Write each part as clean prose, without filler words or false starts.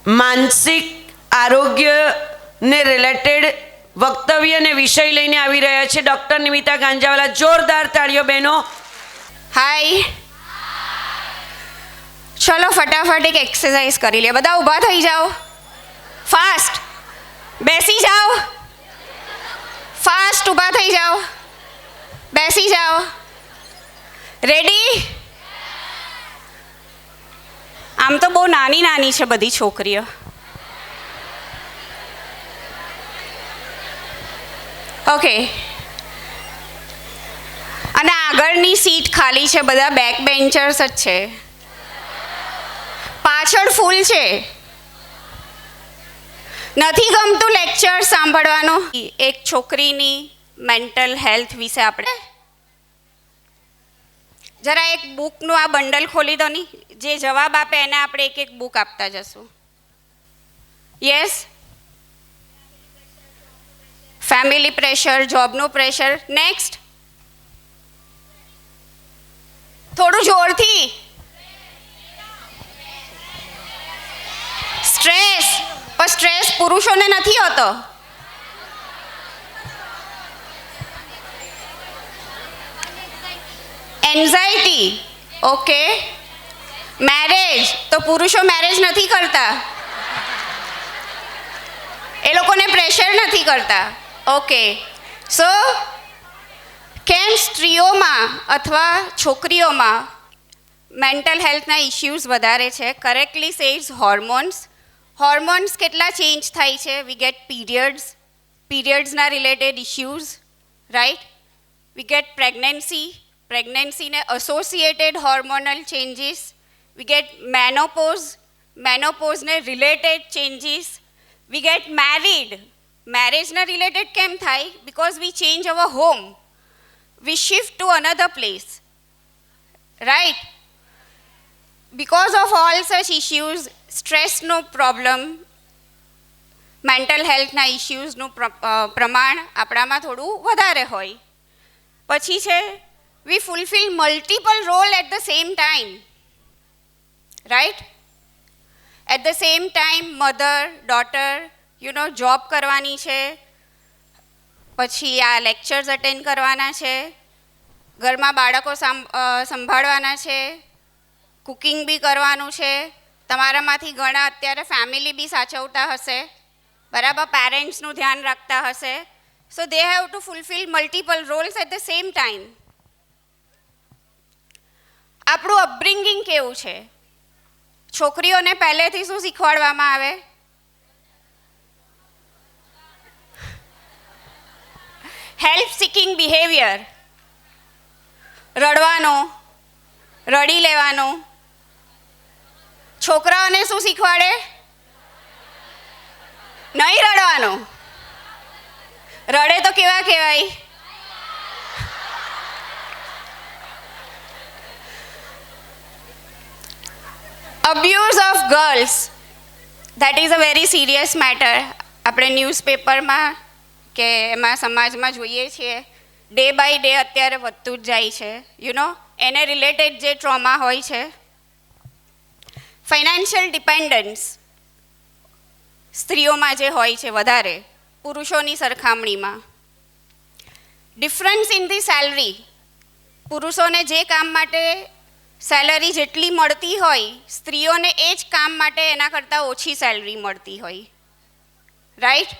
માનસિક આરોગ્યને રિલેટેડ વક્તવ્ય અને વિષય લઈને આવી રહ્યા છે ડૉક્ટર નિમિતા ગાંજાવાલા. જોરદાર તાળીઓ બહેનો. હાય, ચલો ફટાફટ એક એક્સરસાઇઝ કરી લે. બધા ઊભા થઈ જાઓ, ફાસ્ટ બેસી જાઓ, ફાસ્ટ ઊભા થઈ જાઓ, બેસી જાઓ. રેડી? આમ તો બહુ નાની નાની છે બધી છોકરીઓ. ઓકે, અને આગળની સીટ ખાલી છે, બધા બેક બેન્ચર્સ જ છે. પાછળ ફૂલ છે. નથી ગમતું લેક્ચર સાંભળવાનું? એક છોકરીની મેન્ટલ હેલ્થ વિશે આપણે જરા એક બુકનું આ બંડલ ખોલી દો ની. જે જવાબ આપે એને આપણે એક એક બુક આપતા જશું. યસ, ફેમિલી પ્રેશર, જોબનું પ્રેશર. નેક્સ્ટ, થોડું જોરથી. સ્ટ્રેસ. પણ સ્ટ્રેસ પુરુષોને નથી હોતો. એન્ઝાઇટી. ઓકે. મેરેજ. તો પુરુષો મેરેજ નથી કરતા, એ લોકોને પ્રેશર નથી કરતા. ઓકે, સો કેમ સ્ત્રીઓમાં અથવા છોકરીઓમાં મેન્ટલ હેલ્થના ઇશ્યુઝ વધારે છે? Correctly says hormones. હોર્મોન્સ કેટલા ચેન્જ થાય છે? વી ગેટ પીરિયડ્સ, પીરિયડ્સના related issues, right? We get pregnancy, પ્રેગ્નન્સીને associated hormonal changes. We get menopause, મેનોપોઝને related changes. We get married, મેરેજના રિલેટેડ કેમ થાય? Because we change our home, we shift to another place, right? Because of all such issues, સ્ટ્રેસનો problem, mental હેલ્થના ઇશ્યુઝનું પ્રમાણ આપણામાં થોડું વધારે હોય. પછી છે we fulfil multiple role at the same time, right? At the same time mother, daughter, job કરવાની છે, પછી આ લેક્ચર્સ અટેન્ડ કરવાના છે, ઘરમાં બાળકો સંભાળવાના છે, કુકિંગ બી કરવાનું છે. તમારામાંથી ઘણા અત્યારે ફેમિલી બી સાચવતા હશે, બરાબર? પેરેન્ટ્સનું ધ્યાન રાખતા હશે. So they have to fulfil multiple roles at the same time. આપણું અપબ્રિંગિંગ કેવું છે? છોકરીઓને પહેલેથી શું શીખવાડવામાં આવે? Help seeking behaviour. રડવાનું, રડી લેવાનું. છોકરાઓને શું શીખવાડે? નહીં રડવાનું. રડે તો કેવા કહેવાય? Abuse of girls, that is a very serious matter. આપણે ન્યૂઝપેપરમાં કે એમાં સમાજમાં જોઈએ છીએ, ડે બાય ડે અત્યારે વધતું જ જાય છે. એને રિલેટેડ જે ટ્રોમા હોય છે. ફાઇનાન્શિયલ ડિપેન્ડન્સ સ્ત્રીઓમાં જે હોય છે વધારે પુરુષોની સરખામણીમાં. Difference in the salary. પુરુષોને જે કામ માટે સેલરી જેટલી મળતી હોય, સ્ત્રીઓને એ જ કામ માટે એના કરતાં ઓછી સેલરી મળતી હોય, રાઈટ?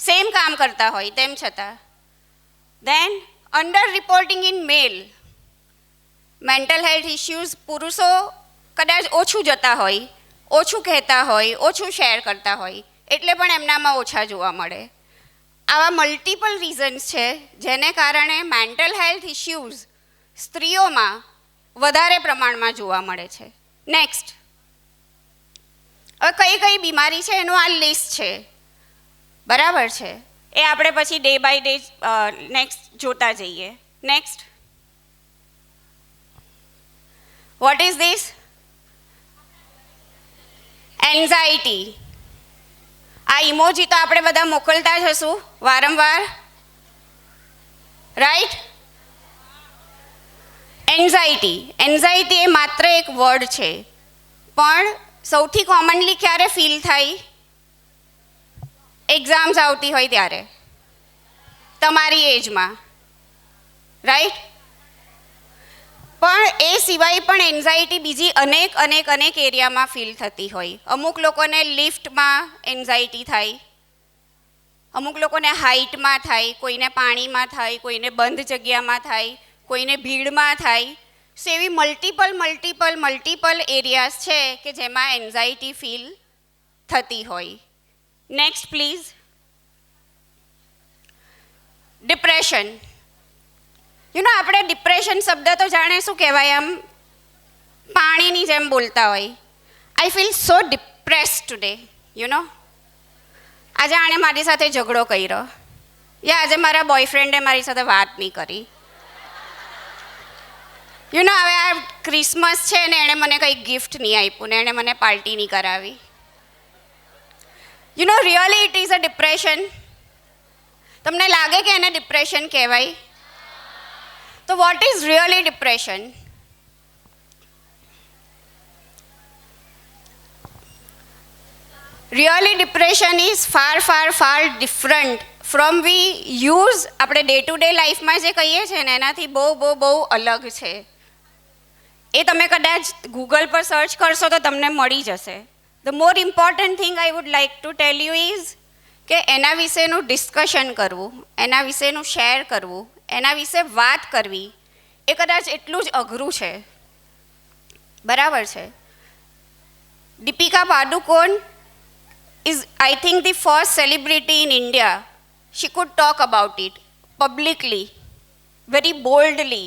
સેમ કામ કરતા હોય તેમ છતાં. Then under reporting in male. Mental health issues પુરુષો કદાચ ઓછું જતા હોય, ઓછું કહેતા હોય, ઓછું શેર કરતા હોય, એટલે પણ એમનામાં ઓછા જોવા મળે. આવા મલ્ટિપલ રીઝન્સ છે જેને કારણે મેન્ટલ હેલ્થ ઇશ્યુઝ સ્ત્રીઓમાં વધારે પ્રમાણમાં જોવા મળે છે. નેક્સ્ટ, હવે કઈ કઈ બીમારી છે એનું આ લિસ્ટ છે, બરાબર છે? એ આપણે પછી ડે બાય ડે નેક્સ્ટ જોતા જઈએ. Next, what is this? Anxiety. આ ઇમોજી તો આપણે બધા મોકલતા જ હશું વારંવાર, રાઈટ? એન્ઝાઇટી, એન્ઝાઇટી એ માત્ર એક વર્ડ છે, પણ સૌથી કોમનલી ક્યારે ફીલ થાય? એક્ઝામ્સ આવતી હોય ત્યારે, તમારી એજમાં, રાઈટ? પણ એ સિવાય પણ એન્ઝાયટી બીજી અનેક એરિયામાં ફીલ થતી હોય. અમુક લોકોને લિફ્ટમાં એન્ઝાયટી થાય, અમુક લોકોને હાઇટમાં થાય, કોઈને પાણીમાં થાય, કોઈને બંધ જગ્યામાં થાય, કોઈને ભીડમાં થાય. સો એવી મલ્ટિપલ એરિયાઝ છે કે જેમાં એન્ઝાયટી ફીલ થતી હોય. Next please. ડિપ્રેશન. આપણે ડિપ્રેશન શબ્દ તો જાણે શું કહેવાય, આમ પાણીની જેમ બોલતા હોય. I feel so depress today. આજે આણે મારી સાથે ઝઘડો કર્યો, યા આજે મારા બોયફ્રેન્ડે મારી સાથે વાત નહીં કરી. હવે આ ક્રિસમસ છે ને એણે મને કંઈ ગિફ્ટ નહીં આપ્યું ને એણે મને પાર્ટી નહીં કરાવી. Really it is a depression. તમને લાગે કે એને ડિપ્રેશન કહેવાય? તો what is really depression? Really depression is far different from V use. આપણે ડે ટુ ડે લાઈફમાં જે કહીએ છીએ ને એનાથી બહુ અલગ છે. એ તમે કદાચ ગૂગલ પર સર્ચ કરશો તો તમને મળી જશે. The more important thing I would like to tell you is કે એના વિશેનું ડિસ્કશન કરવું, એના વિશેનું શેર કરવું, એના વિશે વાત કરવી એ કદાચ એટલું જ અઘરું છે. બરાબર છે? Deepika Padukone is, I think, the first celebrity in India. She could talk about it publicly, very boldly.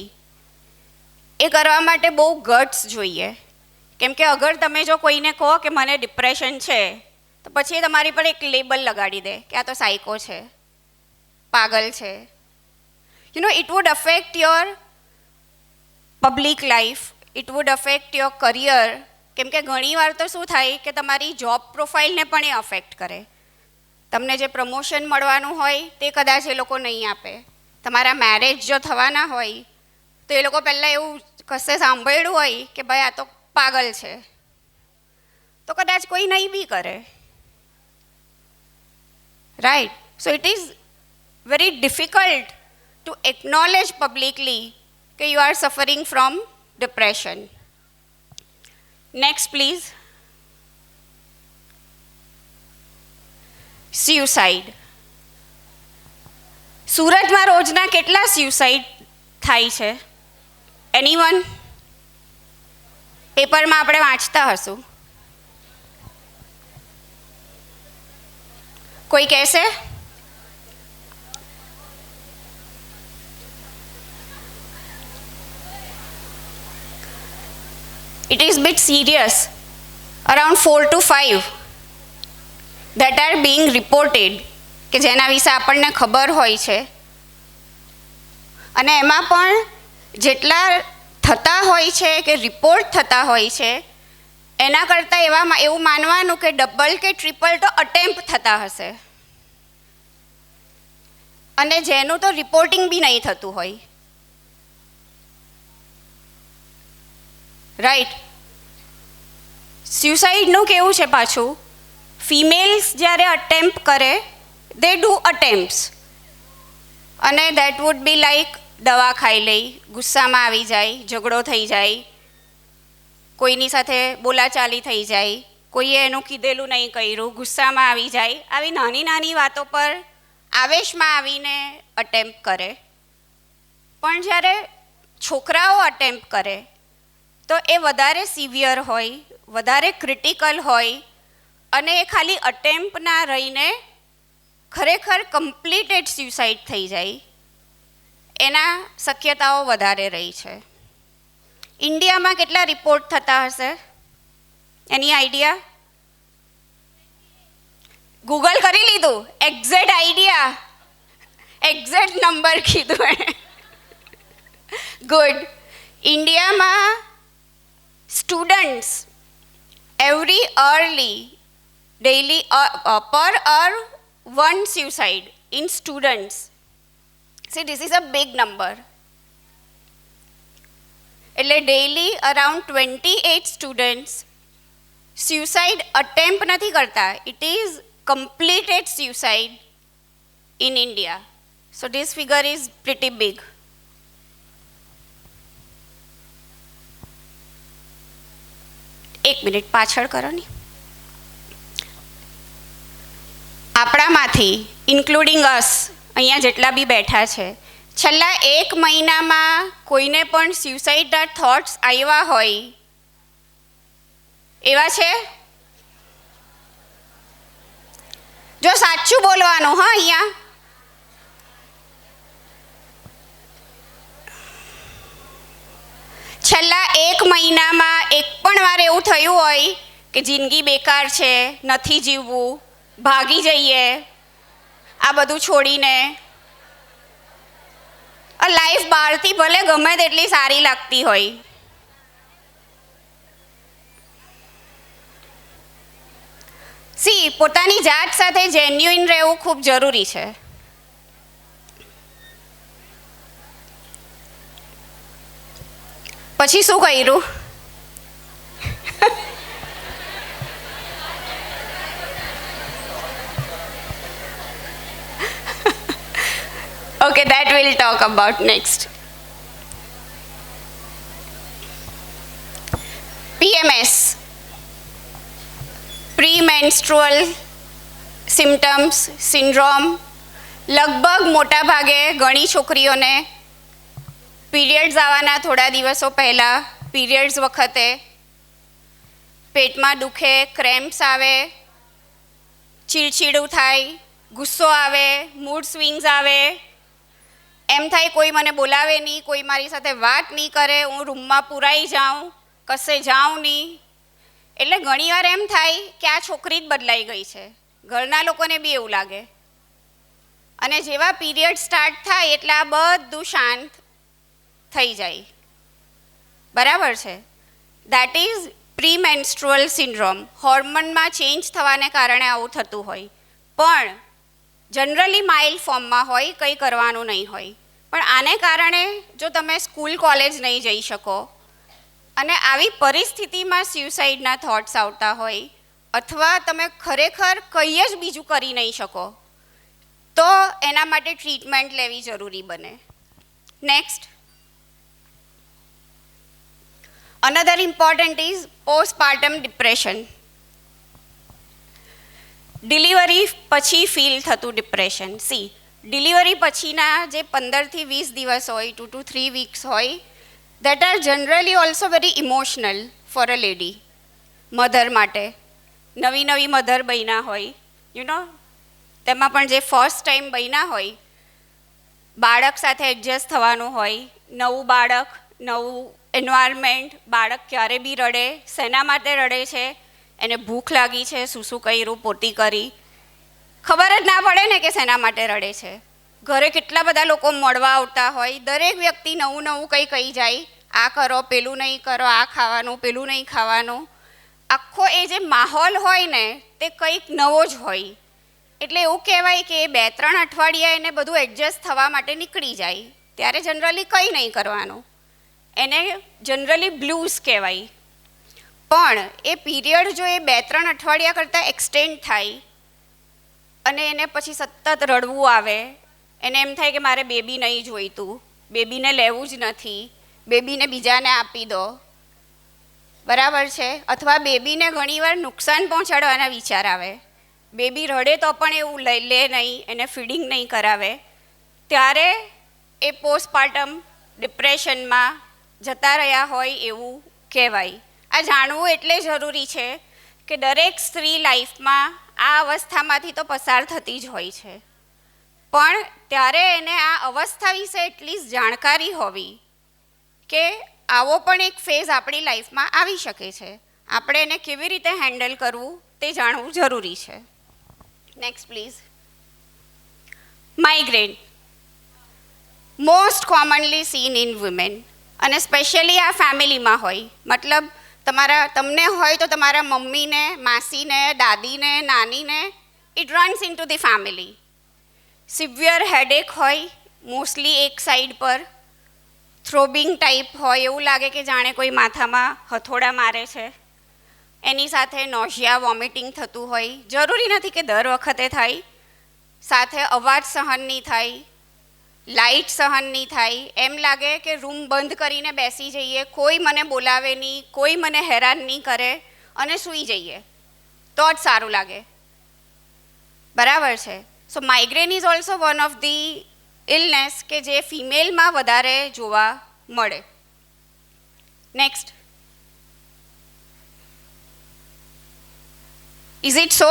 એ કરવા માટે બહુ ગટ્સ જોઈએ. કેમ કે અગર તમે જો કોઈને કહો કે મને ડિપ્રેશન છે તો પછી એ તમારી પર એક લેબલ લગાડી દે કે આ તો સાયકો છે, પાગલ છે. it would affect your public life, it would affect your career. કેમ કે ઘણીવાર તો શું થાય કે તમારી જોબ પ્રોફાઇલને પણ એ અફેક્ટ કરે. તમને જે પ્રમોશન મળવાનું હોય તે કદાચ એ લોકો નહીં આપે. તમારા મેરેજ જો થવાના હોય તો એ લોકો પહેલાં એવું કશે સાંભળ્યું હોય કે ભાઈ આ તો પાગલ છે, તો કદાચ કોઈ નહીં બી કરે. Right? So it is very difficult to acknowledge publicly કે you are suffering from depression. Next please. Suicide. સુરતમાં રોજના કેટલા સ્યુસાઇડ થાય છે? એનીવન? પેપરમાં આપણે વાંચતા હશું. કોઈ કહેશે? It is bit serious. Around 4 to 5 that are being reported, કે જેના વિશે આપણને ખબર હોય છે. અને એમાં પણ જેટલા થતા હોય છે કે રિપોર્ટ થતા હોય છે એના કરતાં એવું માનવાનું કે ડબલ કે ટ્રિપલ તો અટેમ્પ્ટ થતા હશે, અને જેનું તો રિપોર્ટિંગ બી નહીં થતું હોય. રાઈટ? સ્યુસાઇડનું કેવું છે પાછું, ફિમેલ્સ જ્યારે અટેમ્પ્ટ કરે દે ડુ અટેમ્પ્ટ્સ, અને દેટ વુડ બી લાઈક દવા ખાઈ લઈ, ગુસ્સામાં આવી જાય, ઝઘડો થઈ જાય, કોઈની સાથે બોલાચાલી થઈ જાય, કોઈએ એનું કીધેલું નહીં કર્યું, ગુસ્સામાં આવી જાય, આવી નાની વાતો પર આવેશમાં આવીને અટેમ્પ્ટ કરે. પણ જ્યારે છોકરાઓ અટેમ્પ્ટ કરે તો એ વધારે સિવિયર હોય, વધારે ક્રિટિકલ હોય, અને એ ખાલી અટેમ્પ્ટ ના રહીને ખરેખર કમ્પ્લીટેડ સ્યુસાઇડ થઈ જાય એના શક્યતાઓ વધારે રહી છે. ઇન્ડિયામાં કેટલા રિપોર્ટ થતા હશે? એની આઈડિયા? ગૂગલ કરી લીધું? એક્ઝેક્ટ આઈડિયા, એક્ઝેક્ટ નંબર કીધું એણે. ગુડ. ઇન્ડિયામાં students every daily per hour one suicide in students. See, this is a big number. એટલે daily around 28 students suicide attempt નથી કરતા, it is completed suicide in India. So this figure is pretty big. એક minute પાછળ કરો ને. આપણામાંથી including અસ, અહીંયા જેટલા બી બેઠા છે, છેલ્લા 1 મહિનામાં કોઈને પણ સ્યુસાઇડના થોટ્સ આવ્યા હોય એવા છે? જો સાચું બોલવાનું હા. અહીંયા છેલ્લા 1 મહિનામાં એક પણ વાર એવું થયું હોય કે જિંદગી બેકાર છે, નથી જીવવું, ભાગી જઈએ આ બધું છોડીને? લાઈફ બહારથી ભલે ગમે તેટલી સારી લાગતી હોય, પોતાની જાત સાથે જેન્યુઇન રહેવું ખૂબ જરૂરી છે. પછી શું કર્યું? Okay, that we'll talk about next. PMS, premenstrual symptoms syndrome. લગભગ મોટા ભાગે ઘણી છોકરીઓને પીરિયડ્સ આવવાના થોડા દિવસો પહેલાં, પીરિયડ્સ વખતે પેટમાં દુખે, ક્રેમ્પ્સ આવે, ચીડચીડું થાય, ગુસ્સો આવે, મૂડ સ્વિંગ્સ આવે, એમ થાય કોઈ મને બોલાવે નહીં, કોઈ મારી સાથે વાત નહીં કરે, હું રૂમમાં પુરાઈ જાઉં, કશે જાઉં નહીં. એટલે ઘણીવાર એમ થાય કે આ છોકરી જ બદલાઈ ગઈ છે. ઘરના લોકોને બી એવું લાગે. અને જેવા પીરિયડ સ્ટાર્ટ થાય એટલે આ બધું શાંત થઈ જાય. બરાબર છે? That is premenstrual syndrome. હોર્મોનમાં ચેન્જ થવાને કારણે આવું થતું હોય, પણ જનરલી માઇલ્ડ ફોર્મમાં હોય, કંઈ કરવાનું નહીં હોય. પણ આને કારણે જો તમે સ્કૂલ કોલેજ નહીં જઈ શકો અને આવી પરિસ્થિતિમાં સ્યુસાઇડના થોટ્સ આવતા હોય, અથવા તમે ખરેખર કંઈ જ બીજું કરી નહીં શકો, તો એના માટે ટ્રીટમેન્ટ લેવી જરૂરી બને. Next, another important is postpartum depression. Delivery પછી ફીલ થતું ડિપ્રેશન. ડિલિવરી પછીના જે 15થી 20 દિવસ હોય, 2 to 3 weeks હોય, that are generally also very emotional for a lady, mother માટે. નવી નવી મધર બન્યા હોય, તેમાં પણ જે ફર્સ્ટ ટાઈમ બન્યા હોય, બાળક સાથે એડજસ્ટ થવાનું હોય, નવું બાળક, નવું એન્વાયરમેન્ટ, બાળક ક્યારે બી રડે, શેના માટે રડે છે, એને ભૂખ લાગી છે, શું કર્યું, પોતી કરી, ખબર જ ના પડે ને કે શેના માટે રડે છે. ઘરે કેટલા બધા લોકો મળવા આવતા હોય, દરેક વ્યક્તિ નવું નવું કંઈ કહી જાય, આ કરો, પેલું નહીં કરો, આ ખાવાનું, પેલું નહીં ખાવાનું. આખો એ જે માહોલ હોય ને તે કંઈક નવો જ હોય. એટલે એવું કહેવાય કે 2-3 અઠવાડિયા એને બધું એડજસ્ટ થવા માટે નીકળી જાય, ત્યારે જનરલી કંઈ નહીં કરવાનું. એને જનરલી બ્લૂઝ કહેવાય. પણ એ પીરિયડ જો એ 2-3 અઠવાડિયા કરતાં એક્સટેન્ડ થાય અને એને પછી સતત રડવું આવે, એને એમ થાય કે મારે બેબી નહીં જોઈતું, બેબીને લેવું જ નથી, બેબીને બીજાને આપી દો, બરાબર છે? અથવા બેબીને ઘણીવાર નુકસાન પહોંચાડવાના વિચાર આવે, બેબી રડે તો પણ એવું લે નહીં, એને ફીડિંગ નહીં કરાવે, ત્યારે એ પોસ્ટપાર્ટમ ડિપ્રેશનમાં જતા રહ્યા હોય એવું કહેવાય. આ જાણવું એટલે જરૂરી છે કે દરેક સ્ત્રી લાઈફમાં આ અવસ્થામાંથી તો પસાર થતી જ હોય છે, પણ ત્યારે એને આ અવસ્થા વિશે એટલી જ જાણકારી હોવી કે આવો પણ એક ફેઝ આપણી લાઈફમાં આવી શકે છે. આપણે એને કેવી રીતે હેન્ડલ કરવું તે જાણવું જરૂરી છે. Next please. Migraine most commonly seen in women, અને સ્પેશિયલી આ ફેમિલીમાં હોય, મતલબ તમને હોય તો તમારા મમ્મીને, માસીને, દાદીને, નાનીને, it runs in to the family. Severe headache હોય, મોસ્ટલી એક સાઈડ પર, થ્રોબિંગ ટાઈપ હોય, એવું લાગે કે જાણે કોઈ માથામાં હથોડા મારે છે, એની સાથે નોઝિયા વોમિટિંગ થતું હોય, જરૂરી નથી કે દર વખતે થાય, સાથે અવાજ સહન નહીં થાય, લાઇટ સહન નહીં થાય, એમ લાગે કે રૂમ બંધ કરીને બેસી જઈએ, કોઈ મને બોલાવે નહીં, કોઈ મને હેરાન નહીં કરે અને સૂઈ જઈએ તો જ સારું લાગે. બરાબર છે. So migraine is also one of the illness કે જે ફિમેલમાં વધારે જોવા મળે. Next, is it so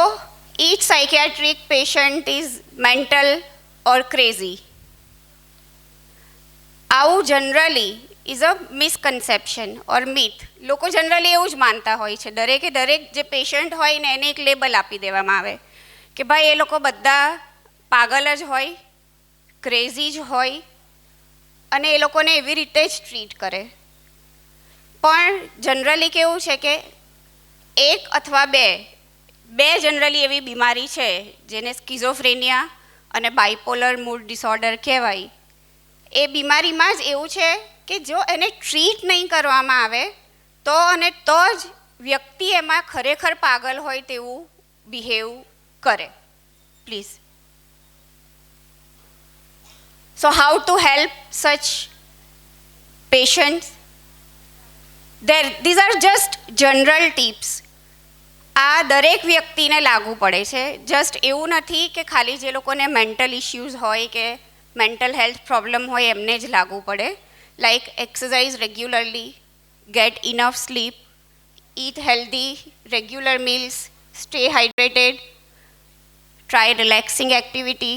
each psychiatric patient is mental or crazy? આવું generally is a misconception or myth. લોકો જનરલી એવું જ માનતા હોય છે, દરેકે દરેક જે પેશન્ટ હોય ને એને એક લેબલ આપી દેવામાં આવે કે ભાઈ એ લોકો બધા પાગલ જ હોય, ક્રેઝી જ હોય અને એ લોકોને એવી રીતે જ ટ્રીટ કરે. પણ જનરલી કેવું છે કે એક અથવા બે જનરલી એવી બીમારી છે જેને સ્કિઝોફ્રેનિયા અને બાયપોલર મૂડ ડિસઓર્ડર કહેવાય. એ બીમારીમાં જ એવું છે કે જો એને ટ્રીટ નહીં કરવામાં આવે તો જ વ્યક્તિ એમાં ખરેખર પાગલ હોય તેવું બિહેવ કરે. Please. So how to help such patients? these are just general tips. આ દરેક વ્યક્તિને લાગુ પડે છે. જસ્ટ એવું નથી કે ખાલી જે લોકોને મેન્ટલ ઇશ્યુઝ હોય કે મેન્ટલ હેલ્થ પ્રોબ્લેમ હોય એમને જ લાગુ પડે. Like exercise regularly, get enough sleep, eat healthy, regular meals, stay hydrated, try relaxing activity,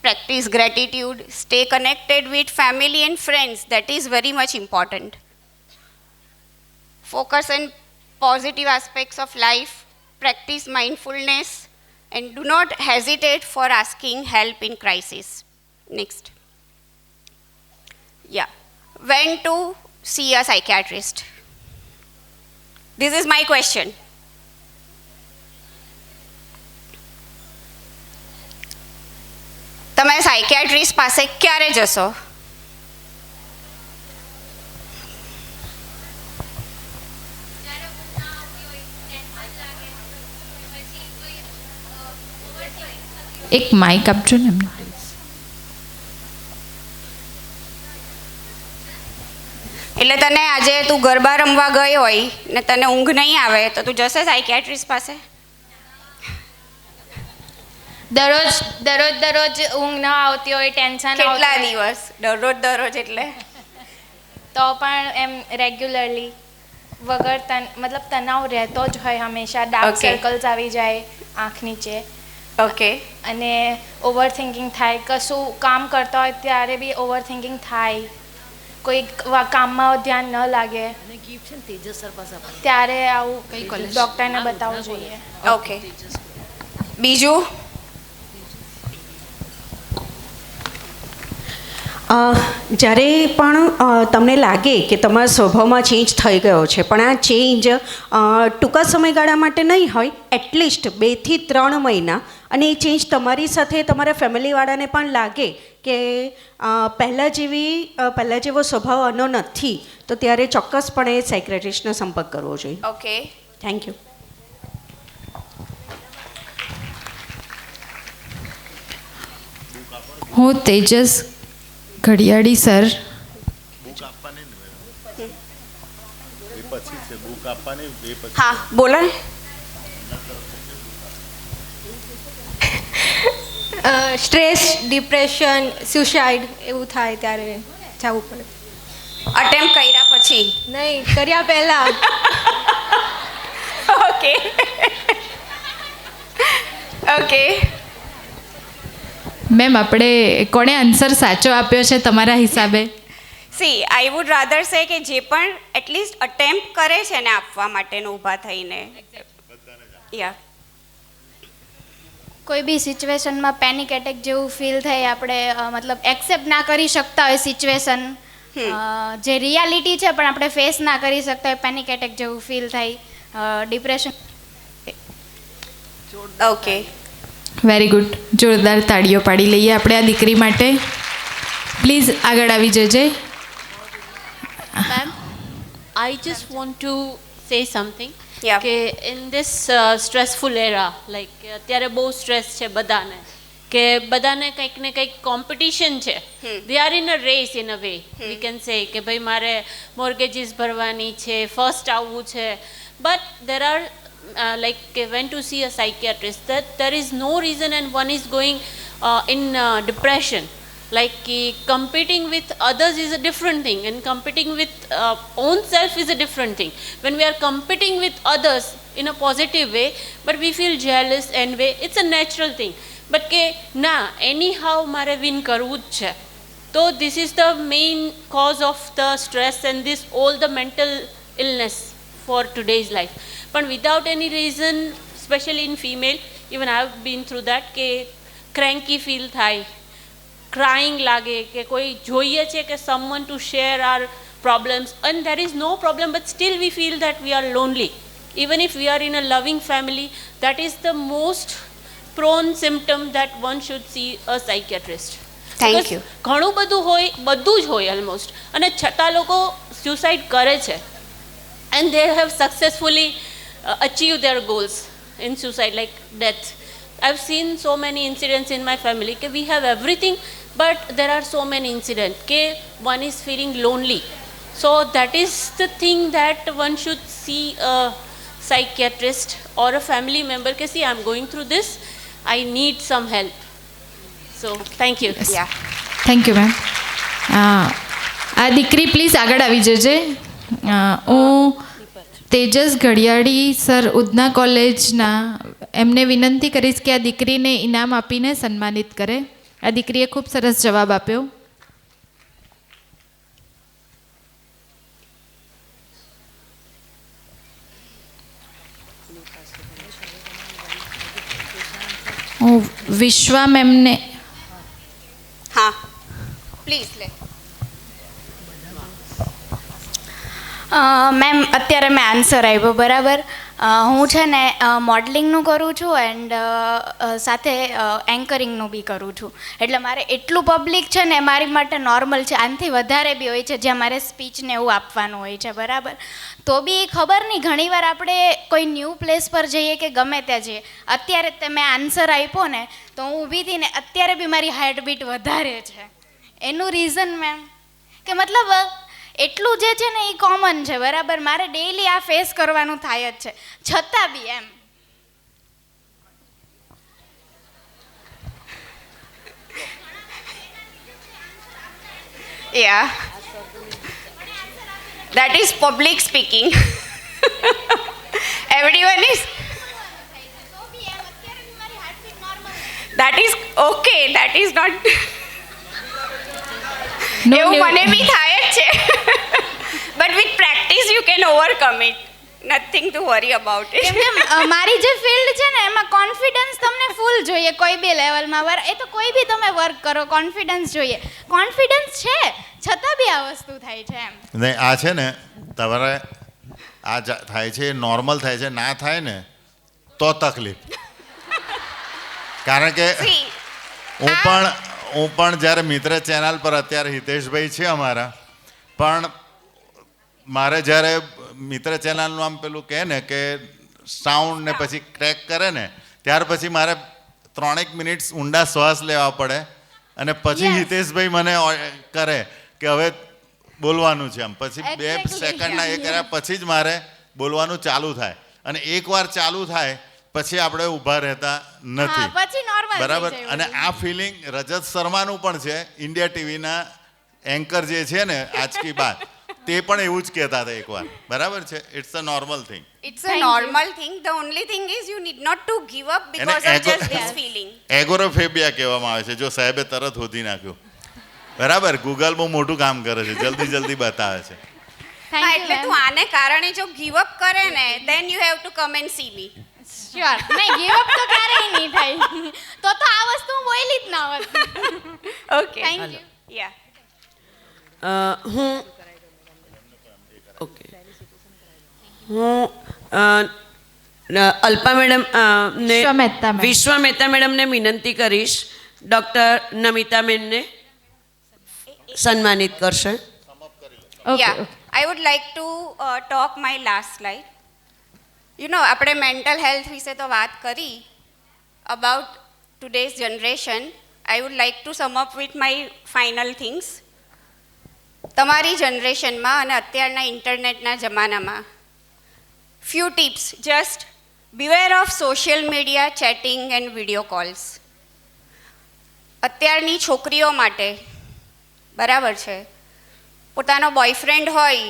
practice gratitude, stay connected with family and friends. That is very much important. Focus on positive aspects of life, practice mindfulness, and do not hesitate for asking help in crisis. Next. Yeah. When to see a psychiatrist? This is my question. તમે psychiatrist પાસે ક્યારે જશો? એક Mike આપજો ને એમને please. એટલે તને આજે તું ગરબા રમવા ગઈ હોય ને તને ઊંઘ નહીં આવે તો તું જશે સાયકિયાટ્રિસ્ટ પાસે? દરરોજ ઊંઘ ન આવતી હોય, ટેન્શન કેટલા દિવસ? દરરોજ એટલે તો પણ એમ રેગ્યુલરલી વગર મતલબ તણાવ રહેતો જ હોય હંમેશા. ડાર્ક સર્કલ્સ આવી જાય આંખ નીચે. ઓકે. અને ઓવર થિંકિંગ થાય, કશું કામ કરતા હોય ત્યારે બી ઓવર થિંકિંગ થાય, કોઈ કામમાં ધ્યાન ન લાગે ત્યારે આવું ડૉક્ટરને બતાવવું જોઈએ. ઓકે. બીજું? જ્યારે પણ તમને લાગે કે તમારા સ્વભાવમાં ચેન્જ થઈ ગયો છે, પણ આ ચેન્જ ટૂંકા સમયગાળા માટે નહીં હોય, એટલીસ્ટ 2 થી 3 મહિના, અને એ ચેન્જ તમારી સાથે તમારા ફેમિલીવાળાને પણ લાગે કે પહેલાં જેવો સ્વભાવ આનો નથી, તો ત્યારે ચોક્કસપણે સાયક્રેટિસ્ટનો સંપર્ક કરવો જોઈએ. ઓકે. Thank you. હું તેજસ ઘડિયાળી સર. હા બોલો ને. સ્ટ્રેસ, ડિપ્રેશન, સુસાઇડ એવું થાય ત્યારે જવું પડે. અટેમ્પ કર્યા પછી? નહીં, કર્યા પહેલાં. ઓકે. ઓકે. મેમ, આપણે કોણે આન્સર સાચો આપ્યો છે તમારા હિસાબે? સી આઈ વુડ રાધર સે કે જે પણ એટલીસ્ટ અટેમ્પ કરે છે ને આપવા માટેનો ઊભા થઈને. યા. કોઈ બી સિચ્યુએશનમાં પેનિક એટેક જેવું ફીલ થાય, આપણે મતલબ એક્સેપ્ટ ના કરી શકતા હોય સિચ્યુએશન, જે રિયાલિટી છે પણ આપણે ફેસ ના કરી શકતા હોય, પેનિક એટેક જેવું ફીલ થાય, ડિપ્રેશન. ઓકે. Very good. જોરદાર તાળીઓ પાડી લઈએ આપણે આ દીકરી માટે. પ્લીઝ આગળ આવી જજે. Ma'am, I just want to say something? Yeah. કે in this stressful era, like અત્યારે બહુ સ્ટ્રેસ છે બધાને, કે બધાને કંઈક ને કંઈક કોમ્પિટિશન છે. They are in a race in a way, we can say કે ભાઈ મારે મોર્ગેજીસ ભરવાની છે, ફર્સ્ટ આવવું છે. But there are like went to see a psychiatrist that there is no reason and one is going in depression. Like competing with others is a different thing and competing with own self is a different thing. When we are competing with others in a positive way but we feel jealous and way, it's a natural thing. But ke na anyhow mare win karવું જ છે. So this is the main cause of the stress and this all the mental illness for today's life. But without any reason, especially in female, even I have been through that, કે cranky feel થાય, crying લાગે, કે કોઈ જોઈએ છે કે someone to share our problems, and there is no problem but still we feel that we are lonely. Even if we are in a loving family, that is the most prone symptom that one should see a psychiatrist. Thank Because you. ઘણું બધું જ હોય almost, અને છતાં લોકો suicide કરે છે. And they have successfully achieved their goals in suicide, like death. I've seen so many incidents in my family that we have everything but there are so many incidents that one is feeling lonely. So that is the thing that one should see a psychiatrist or a family member that see I'm going through this, I need some help. So thank you. Yeah. Thank you ma'am. આ દીકરી please આગળ આવી જજે. હું Tejas ઘડિયાળી sir Udhna કોલેજના એમને વિનંતી કરીશ કે આ દીકરીને ઇનામ આપીને સન્માનિત કરે. આ દીકરીએ ખૂબ સરસ જવાબ આપ્યો. હું વિશ્વા મેમને હા પ્લીઝ લે. મેમ અત્યારે મેં આન્સર આપ્યો બરાબર. હું છે ને મોડલિંગનું કરું છું એન્ડ સાથે એન્કરિંગનું બી કરું છું. એટલે મારે એટલું પબ્લિક છે ને મારી માટે નોર્મલ છે. આનાથી વધારે બી હોય છે જ્યાં મારે સ્પીચને એવું આપવાનું હોય છે બરાબર. તો બી ખબર નહીં ઘણીવાર આપણે કોઈ ન્યૂ પ્લેસ પર જઈએ કે ગમે ત્યાં જઈએ. અત્યારે તમે આન્સર આપ્યો ને તો હું ઊભી હતી ને અત્યારે બી મારી હાર્ટબીટ વધારે છે. એનું રીઝન મેમ કે મતલબ એટલું જે છે ને એ કોમન છે બરાબર. મારે ડેઈલી આ ફેસ કરવાનું થાય જ છે છતાં બી એમ. Yeah. That is public speaking. Everyone is. That is okay. That is not. No એવું new- મને બી થાય જ છે. But with practice you can overcome it. Nothing to worry about it. કેમ કે મારી જે ફિલ્ડ છે ને એમાં કોન્ફિડન્સ તમને ફૂલ જોઈએ કોઈ બી લેવલમાં. એ તો કોઈ બી તમે વર્ક કરો કોન્ફિડન્સ જોઈએ. કોન્ફિડન્સ છે છતાં બી આ વસ્તુ થાય છે એમ. નહીં આ છે ને તમારે આ થાય છે નોર્મલ થાય છે, ના થાય ને તો તકલીફ. કારણ કે See, હું પણ જ્યારે મિત્ર ચેનલ પર અત્યારે હિતેશભાઈ છે અમારા, પણ મારે જ્યારે મિત્ર ચેનલનું આમ પેલું કહે ને કે સાઉન્ડ ને પછી ક્રેક કરે ને ત્યાર પછી મારે 3 મિનિટ ઊંડા શ્વાસ લેવા પડે અને પછી Yes. હિતેશભાઈ મને કરે કે હવે બોલવાનું છે આમ, પછી 2 Exactly. સેકન્ડના એ કર્યા પછી જ મારે બોલવાનું ચાલુ થાય. અને એકવાર ચાલુ થાય પછી આપણે ઊભા રહેતા નથી. પછી નોર્મલ બરાબર. અને આ ફિલિંગ રજત શર્માનું પણ છે, ઇન્ડિયા ટીવીના એન્કર જે છે ને આજ કી બાત, તે પણ એવું જ કહેતા હતા એકવાર. બરાબર છે. It's a normal thing. it's a normal thing. The only thing is you need not to give up because of just this feeling. એગોરોફેબિયા કહેવામાં આવે છે. જો સાહેબે તરત હોધી નાખ્યું. બરાબર. ગૂગલ બહુ મોટું કામ કરે છે, જલ્દી બતાવે છે. હા એટલે તું આને કારણે જો give up કરે ને then you have to come and see me. Sure નહીં ગીવ અપ તો ક્યારેય નહીં થાય. તો આ વસ્તુ હું બોલી જ ના હોત. Okay. Thank you. Yeah. હું ઓકે હું અલ્પા મેડમ ને વિશ્વા મહેતા મેમ. વિશ્વા મહેતા મેડમને વિનંતી કરીશ ડૉક્ટર નમિતાબેનને સન્માનિત કરશે. Okay Yeah. I would like to talk my last slide. આપણે મેન્ટલ હેલ્થ વિશે તો વાત કરી. About today's generation, I would like to sum up with my final things. તમારી જનરેશનમાં અને અત્યારના ઇન્ટરનેટના જમાનામાં few tips. Just beware of social media, chatting and video calls. અત્યારની છોકરીઓ માટે બરાબર છે, પોતાનો બોયફ્રેન્ડ હોય,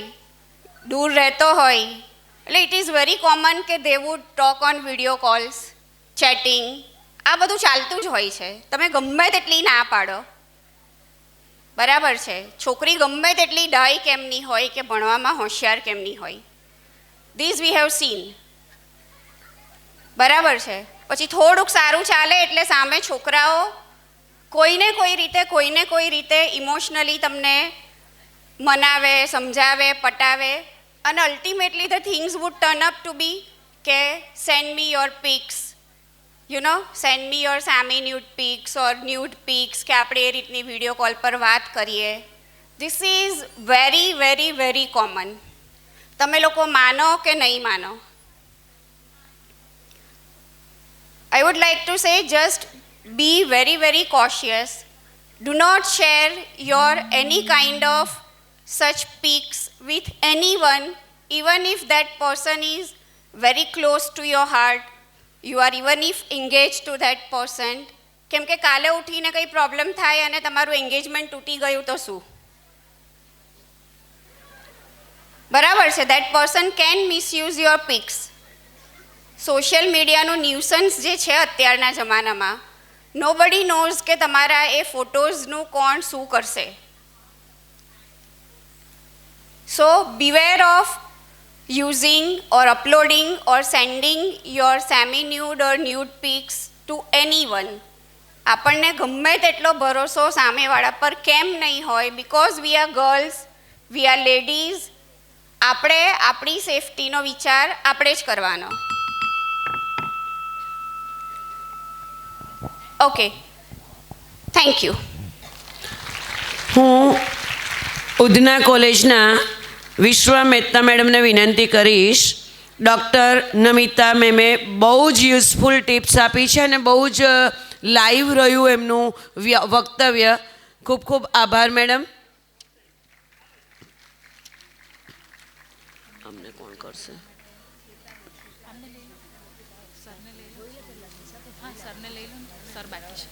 દૂર રહેતો હોય, એટલે ઇટ ઇઝ વેરી કોમન કે they would talk on video calls, chatting, આ બધું ચાલતું જ હોય છે. તમે ગમે તેટલી ના પાડો, બરાબર છે, છોકરી ગમે તેટલી ડાઈ કેમની હોય કે ભણવામાં હોશિયાર કેમની હોય, ધીસ વી હેવ સીન. બરાબર છે. પછી થોડુંક સારું ચાલે એટલે સામે છોકરાઓ કોઈને કોઈ રીતે ઇમોશનલી તમને મનાવે, સમજાવે, પટાવે, અને ultimately the things would turn up to be કે send me your pics, send me your semi nude pics or nude pics, કે આપણે એ રીતની વિડીયો કોલ પર વાત કરીએ. This is very very very common. તમે લોકો માનો કે નહીં માનો, I would like to say just be very very cautious. Do not share your any kind of such pics with anyone, even if that person is very close to your heart. You are even if engaged to that person. કેમ કે કાલે ઉઠીને કંઈ problem થાય અને તમારું engagement તૂટી ગયું તો શું? બરાબર છે. That person can misuse your pics. Social મીડિયાનું ન્યુસન્સ જે છે અત્યારના જમાનામાં, નોબડી નોઝ કે તમારા એ ફોટોઝનું કોણ શું કરશે. So beware of using or uploading or sending your semi nude or nude pics to anyone. આપણને ગમે તેટલો ભરોસો સામેવાળા પર કેમ નહીં હોય, because we are girls, we are ladies. આપણે આપણી સેફટીનો વિચાર આપણે જ કરવાનો. Okay, thank you. હું ઉધના કોલેજના વિશ્વા મહેતા મેડમને વિનંતી કરીશ. ડૉક્ટર નમિતા મેમે બહુ જ યુઝફુલ ટિપ્સ આપી છે અને બહુ જ લાઈવ રહ્યું એમનું વક્તવ્ય. ખૂબ ખૂબ આભાર મેડમ. અમને કોણ કરશે? સરને લઈ લો, સર બાકી છે.